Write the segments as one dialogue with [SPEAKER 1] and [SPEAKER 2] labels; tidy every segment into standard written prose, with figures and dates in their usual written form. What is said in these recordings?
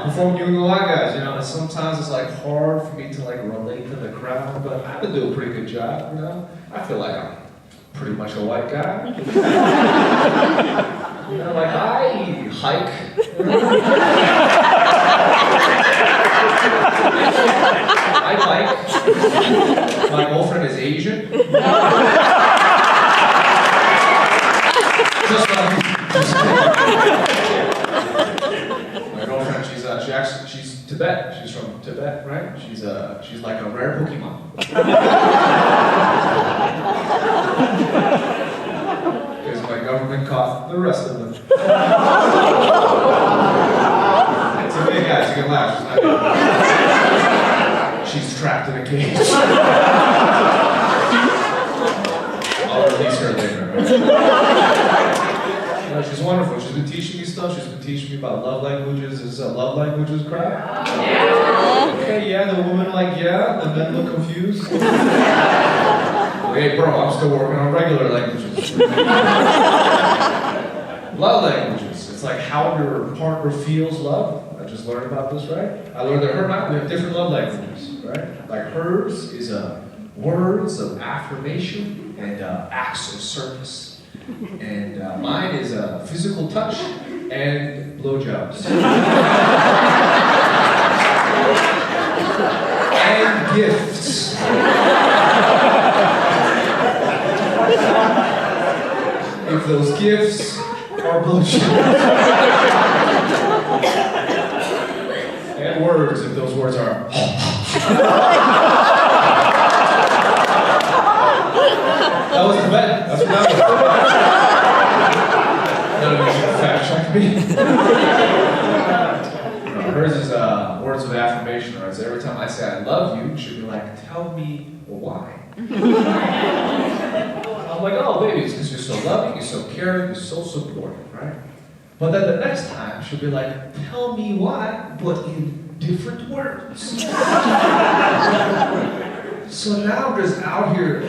[SPEAKER 1] performing you know white guys, you know, and sometimes it's like hard for me to like relate to the crowd, but I've been doing a pretty good job, you know. I feel like I'm pretty much a white guy. You know, like I hike. I bike. My girlfriend is Asian. Just my girlfriend, she's Tibet. She's from Tibet, right? She's like a rare Pokemon. Because my government caught the rest of them. It's okay, guys. You can laugh. She's trapped in a cage. I'll release her later. Right? She's wonderful. She's been teaching me stuff. She's been teaching me about love languages. Is love languages crap? Yeah. Okay, yeah. The women like, yeah. The men look confused. Hey, bro, I'm still working on regular languages. Love languages. It's like how your partner feels love. I just learned about this, right? I learned that her and I, we have different love languages, right? Like hers is words of affirmation and acts of service. And mine is physical touch and blowjobs. And gifts. If those gifts are blowjobs. And words, if those words are. That was the bet. That's what that was. None of you should fact check me. No, hers is words of affirmation, right? So every time I say I love you, she'll be like, tell me why. I'm like, oh baby, it's because you're so loving, you're so caring, you're so supportive, right? But then the next time, she'll be like, tell me why, but in different words. So now I'm just out here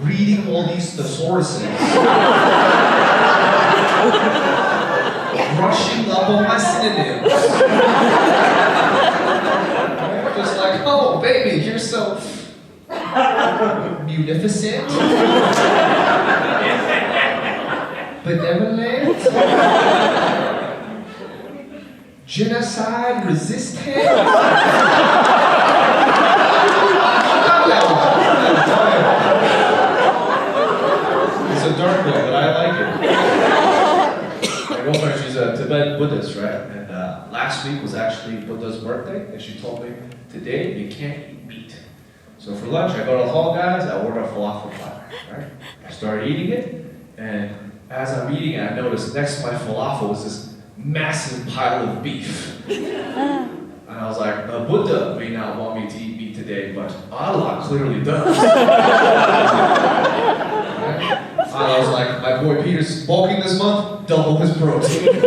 [SPEAKER 1] reading all these thesauruses, brushing up on my synonyms. Just like, oh baby, you're so munificent, benevolent, genocide resistant. It's a dark book, but I like it. My girlfriend, she's a Tibetan Buddhist, right? And last week was actually Buddha's birthday, and she told me, today you can't eat meat. So for lunch, I go to the hall, guys, I order a falafel platter, right? I started eating it, and as I'm eating it, I noticed next to my falafel was this massive pile of beef. And I was like, Buddha may not want me to eat meat today, but Allah clearly does. I was like, my boy Peter's bulking this month, double his protein.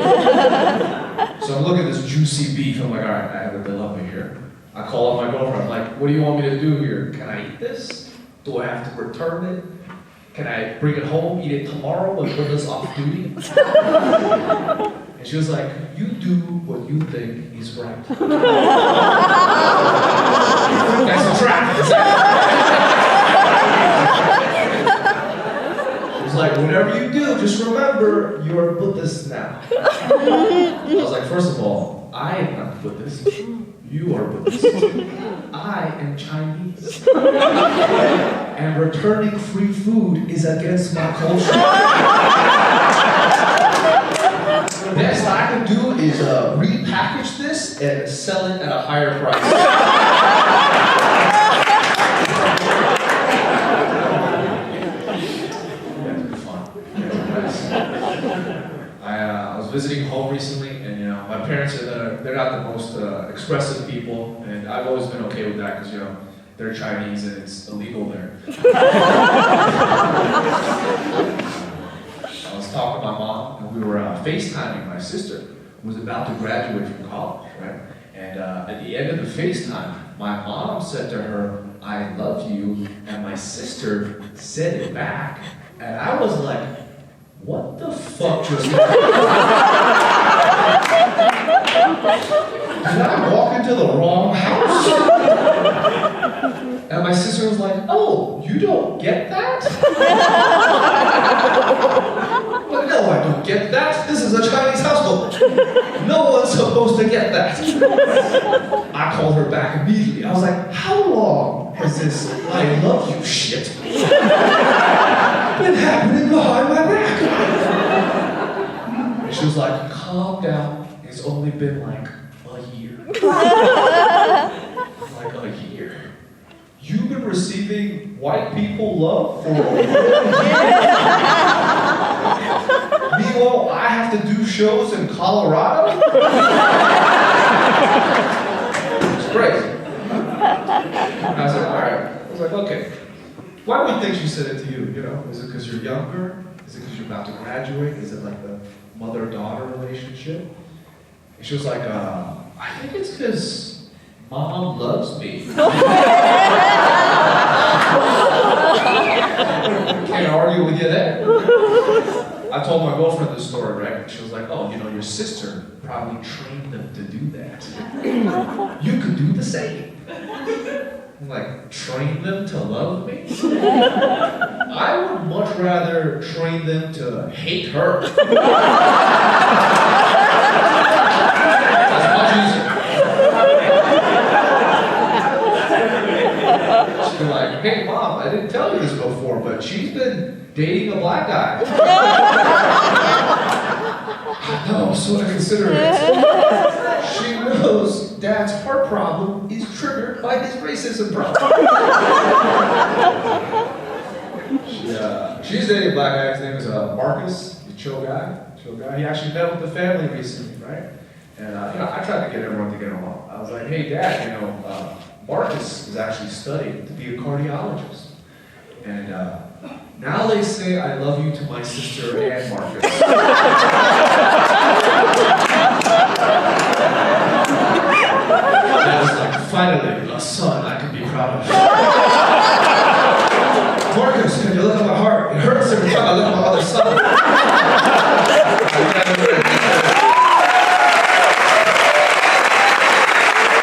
[SPEAKER 1] So I'm looking at this juicy beef, I'm like, all right, I have a dilemma here. I call up my girlfriend, I'm like, what do you want me to do here? Can I eat this? Do I have to return it? Can I bring it home, eat it tomorrow when Buddha's off duty? And she was like, you do what you think is right. That's a trap. She was like, whatever you do, just remember, you're a Buddhist now. I was like, first of all, I am not Buddhist. You are Buddhist. I am Chinese. And returning free food is against my culture. The best I can do is repackage this and sell it at a higher price. That'd be fun. I was visiting home recently, and you know, my parents they're not the most expressive people, and I've always been okay with that because you know they're Chinese and it's illegal there. I was talking to my mom, and we were FaceTiming my sister, who was about to graduate from college, right? And at the end of the FaceTime, my mom said to her, I love you, and my sister said it back, and I was like, what the fuck just happened? did I walk into the wrong house? And my sister was like, oh, you don't get that? But no, I don't get that. This is a Chinese household. No one's supposed to get that. I called her back immediately. I was like, how long has this I love you shit been happening behind my back? And she was like, calm down. It's only been like a year. Like a year. You've been receiving white people love for a year? Meanwhile, I have to do shows in Colorado? It's crazy. And I said, all right. I was like, okay. Why do you think she said it to you? You know, is it because you're younger? Is it because you're about to graduate? Is it like the mother-daughter relationship? And she was like, I think it's because Mom loves me. Can't argue with you there. I told my girlfriend this story, right? She was like, oh, you know, your sister probably trained them to do that. You could do the same. I'm like, train them to love me? I would much rather train them to hate her. That's much easier. She'd be like, hey Mom, I didn't tell you this before, but she's been dating a black guy. No, so I consider it. She knows Dad's heart problem is triggered by his racism problem. She's dating a black guy. His name is Marcus. He's a chill guy. He actually met with the family recently, right? And I tried to get everyone to get along. I was like, hey Dad, Marcus is actually studying to be a cardiologist. And now they say I love you to my sister and Marcus. That was like, finally, a son